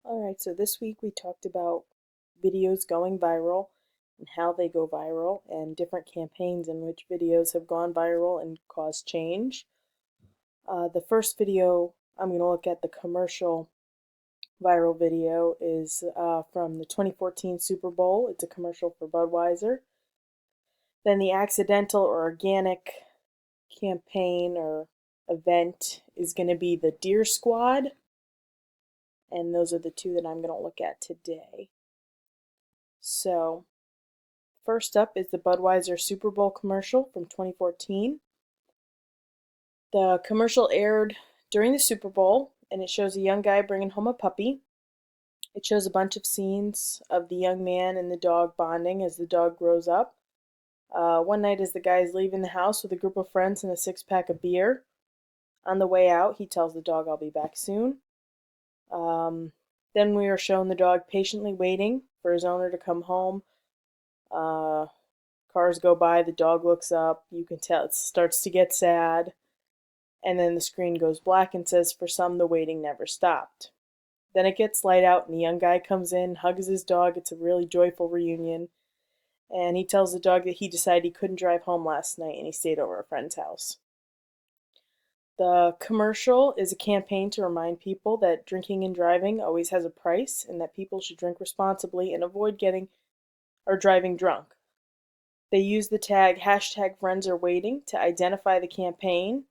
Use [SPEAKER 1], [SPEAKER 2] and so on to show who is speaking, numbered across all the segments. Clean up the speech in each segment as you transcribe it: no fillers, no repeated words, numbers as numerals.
[SPEAKER 1] Alright, so this week we talked about videos going viral and how they go viral and different campaigns in which videos have gone viral and caused change. The first video I'm going to look at, the commercial viral video, is from the 2014 Super Bowl. It's a commercial for Budweiser. Then the accidental or organic campaign or event is going to be the Deer Squad. And those are the two that I'm going to look at today. So, first up is the Budweiser Super Bowl commercial from 2014. The commercial aired during the Super Bowl, and it shows a young guy bringing home a puppy. It shows a bunch of scenes of the young man and the dog bonding as the dog grows up. One night, as the guy is leaving the house with a group of friends and a six-pack of beer, on the way out, he tells the dog, "I'll be back soon." Then we are shown the dog patiently waiting for his owner to come home. Cars go by, the dog looks up, you can tell it starts to get sad, and then the screen goes black and says, "For some, the waiting never stopped." Then it gets light out, and the young guy comes in, hugs his dog. It's a really joyful reunion, and he tells the dog that he decided he couldn't drive home last night, and he stayed over a friend's house. The commercial is a campaign to remind people that drinking and driving always has a price, and that people should drink responsibly and avoid getting or driving drunk. They use the tag #FriendsAreWaiting to identify the campaign.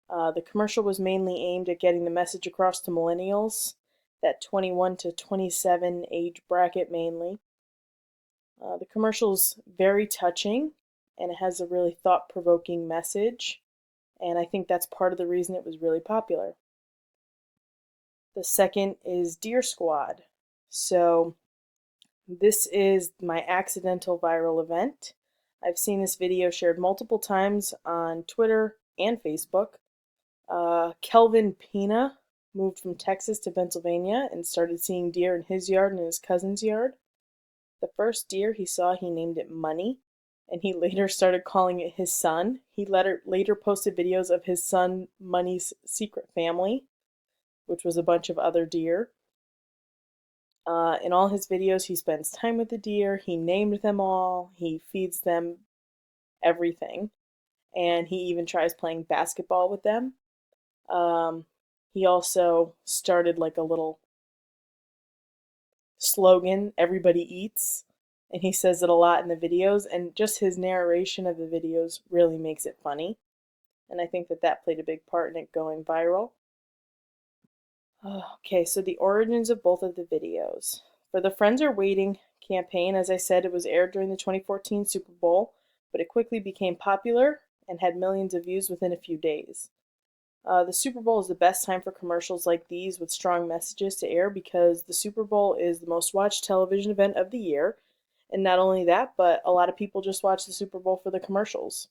[SPEAKER 1] The commercial was mainly aimed at getting the message across to millennials, that 21 to 27 age bracket mainly. The commercial is very touching, and it has a really thought-provoking message, and I think that's part of the reason it was really popular. The second is Deer Squad. So this is my accidental viral event. I've seen this video shared multiple times on Twitter and Facebook. Kelvin Pena moved from Texas to Pennsylvania and started seeing deer in his yard and in his cousin's yard. The first deer he saw, he named it Money, and he later started calling it his son. He later posted videos of his son Money's secret family, which was a bunch of other deer. In all his videos, he spends time with the deer. He named them all. He feeds them everything. And he even tries playing basketball with them. He also started like a little slogan, "Everybody eats." And he says it a lot in the videos. And just his narration of the videos really makes it funny. And I think that played a big part in it going viral. Okay, so the origins of both of the videos. For the Friends Are Waiting campaign, as I said, it was aired during the 2014 Super Bowl, but it quickly became popular and had millions of views within a few days. The Super Bowl is the best time for commercials like these with strong messages to air because the Super Bowl is the most watched television event of the year. And not only that, but a lot of people just watch the Super Bowl for the commercials.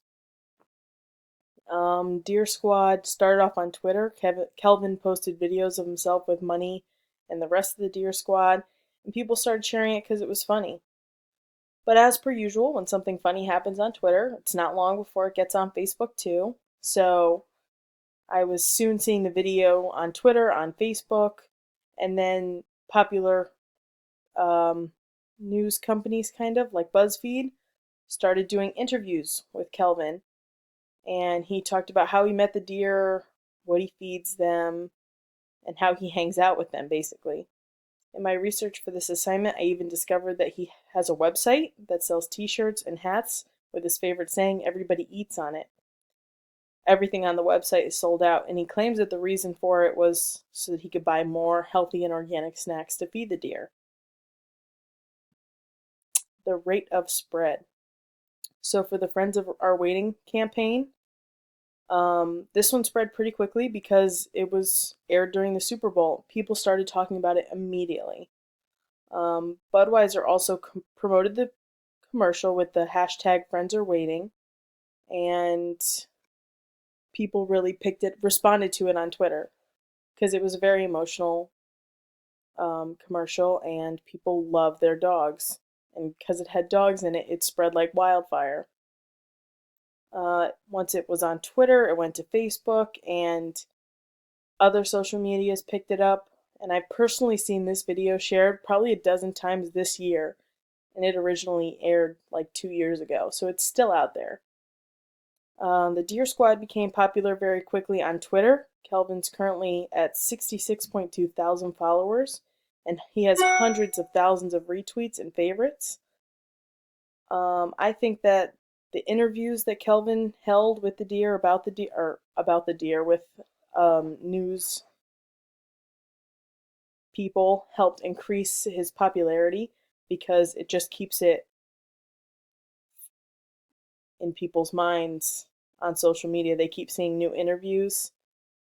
[SPEAKER 1] Deer Squad started off on Twitter. Kelvin posted videos of himself with Money and the rest of the Deer Squad, and people started sharing it because it was funny. But as per usual, when something funny happens on Twitter, it's not long before it gets on Facebook too. So I was soon seeing the video on Twitter, on Facebook, and then popular news companies, kind of like BuzzFeed, started doing interviews with Kelvin. And he talked about how he met the deer, what he feeds them, and how he hangs out with them, basically. In my research for this assignment, I even discovered that he has a website that sells t-shirts and hats with his favorite saying, "Everybody eats," on it. Everything on the website is sold out, and he claims that the reason for it was so that he could buy more healthy and organic snacks to feed the deer. The rate of spread. So for the Friends Are Waiting campaign, this one spread pretty quickly because it was aired during the Super Bowl. People started talking about it immediately. Budweiser also promoted the commercial with the #FriendsAreWaiting, and people really responded to it on Twitter because it was a very emotional commercial, and people loved their dogs. And because it had dogs in it, it spread like wildfire. Once it was on Twitter, it went to Facebook, and other social medias picked it up, and I've personally seen this video shared probably a dozen times this year, and it originally aired like 2 years ago, so it's still out there. The Deer Squad became popular very quickly on Twitter. Kelvin's currently at 66.2 thousand followers, and he has hundreds of thousands of retweets and favorites. I think that the interviews that Kelvin held with the deer about the deer with news people helped increase his popularity because it just keeps it in people's minds on social media. They keep seeing new interviews.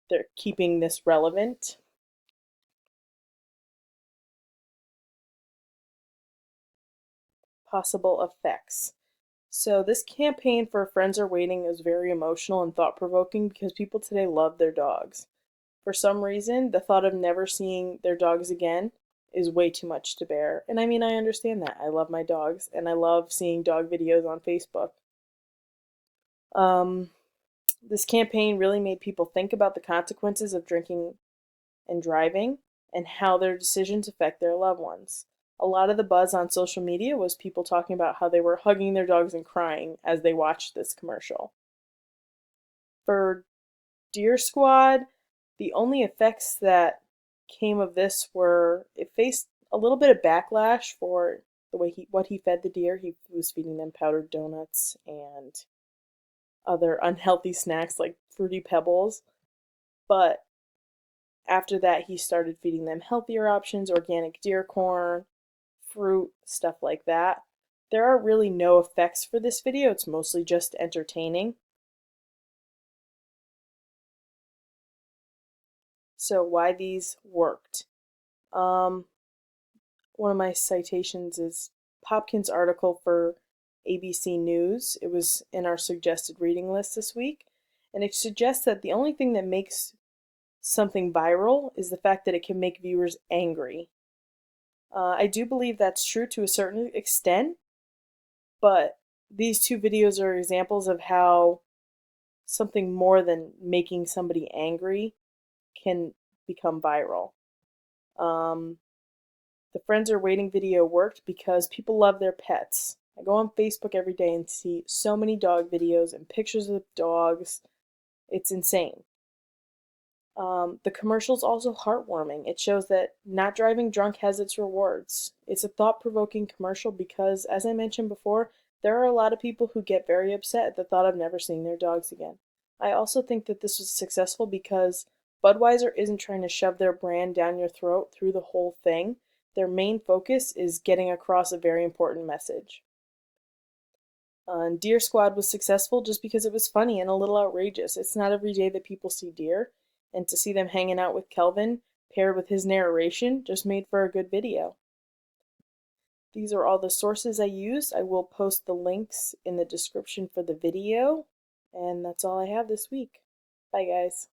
[SPEAKER 1] They're keeping this relevant. Possible effects. So this campaign for Friends Are Waiting is very emotional and thought-provoking because people today love their dogs. For some reason, the thought of never seeing their dogs again is way too much to bear. And I mean, I understand that. I love my dogs, and I love seeing dog videos on Facebook. This campaign really made people think about the consequences of drinking and driving and how their decisions affect their loved ones. A lot of the buzz on social media was people talking about how they were hugging their dogs and crying as they watched this commercial. For Deer Squad, the only effects that came of this were it faced a little bit of backlash for the way what he fed the deer. He was feeding them powdered donuts and other unhealthy snacks like Fruity Pebbles. But after that, he started feeding them healthier options, organic deer corn, fruit, stuff like that. There are really no effects for this video. It's mostly just entertaining. So why these worked. One of my citations is Popkin's article for ABC News. It was in our suggested reading list this week, and it suggests that the only thing that makes something viral is the fact that it can make viewers angry. I do believe that's true to a certain extent, but these two videos are examples of how something more than making somebody angry can become viral. The Friends Are Waiting video worked because people love their pets. I go on Facebook every day and see so many dog videos and pictures of dogs. It's insane. The commercial's also heartwarming. It shows that not driving drunk has its rewards. It's a thought-provoking commercial because, as I mentioned before, there are a lot of people who get very upset at the thought of never seeing their dogs again. I also think that this was successful because Budweiser isn't trying to shove their brand down your throat through the whole thing. Their main focus is getting across a very important message. And Deer Squad was successful just because it was funny and a little outrageous. It's not every day that people see deer, and to see them hanging out with Kelvin, paired with his narration, just made for a good video. These are all the sources I used. I will post the links in the description for the video, and that's all I have this week. Bye, guys.